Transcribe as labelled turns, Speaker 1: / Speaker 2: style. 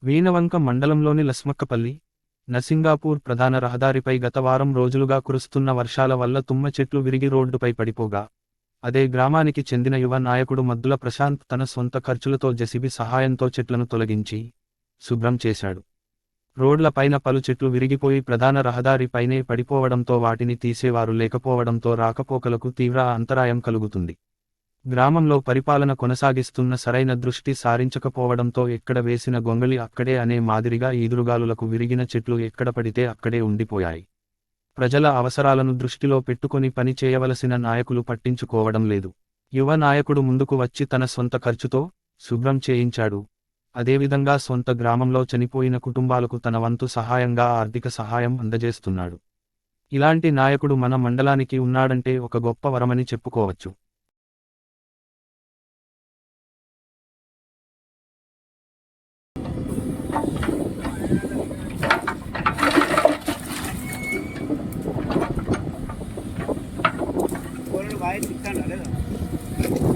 Speaker 1: వీణవంక మండలంలోని లస్మక్కపల్లి, నసింగాపూర్ ప్రధాన రహదారిపై గత వారం రోజులుగా కురుస్తున్న వర్షాల వల్ల తుమ్మ చెట్లు విరిగి రోడ్డుపై పడిపోగా, అదే గ్రామానికి చెందిన యువ నాయకుడు మద్దుల ప్రశాంత్ తన సొంత ఖర్చులతో జెసిబి సహాయంతో చెట్లను తొలగించి, శుభ్రం చేశాడు. రోడ్లపైన పలు చెట్లు విరిగిపోయి ప్రధాన రహదారి పైనే పడిపోవడంతో వాటిని తీసేవారు లేకపోవడంతో రాకపోకలకు తీవ్ర అంతరాయం కలుగుతుంది. గ్రామంలో పరిపాలన కొనసాగిస్తున్న సరైన దృష్టి సారించకపోవడంతో ఎక్కడ వేసిన గొంగళి అక్కడే అనే మాదిరిగా ఈదురుగాలులకు విరిగిన చెట్లు ఎక్కడ పడితే అక్కడే ఉండిపోయాయి. ప్రజల అవసరాలను దృష్టిలో పెట్టుకొని పని చేయవలసిన నాయకులు పట్టించుకోవడం లేదు. యువ నాయకుడు ముందుకు వచ్చి తన సొంత ఖర్చుతో శుభ్రం చేయించాడు. అదేవిధంగా సొంత గ్రామంలో చనిపోయిన కుటుంబాలకు తన వంతు సహాయంగా ఆర్థిక సహాయం అందజేస్తున్నాడు. ఇలాంటి నాయకుడు మన మండలానికి ఉన్నాడంటే ఒక గొప్ప వరమని చెప్పుకోవచ్చు.
Speaker 2: వాయిస్ ఇస్తాను లేదా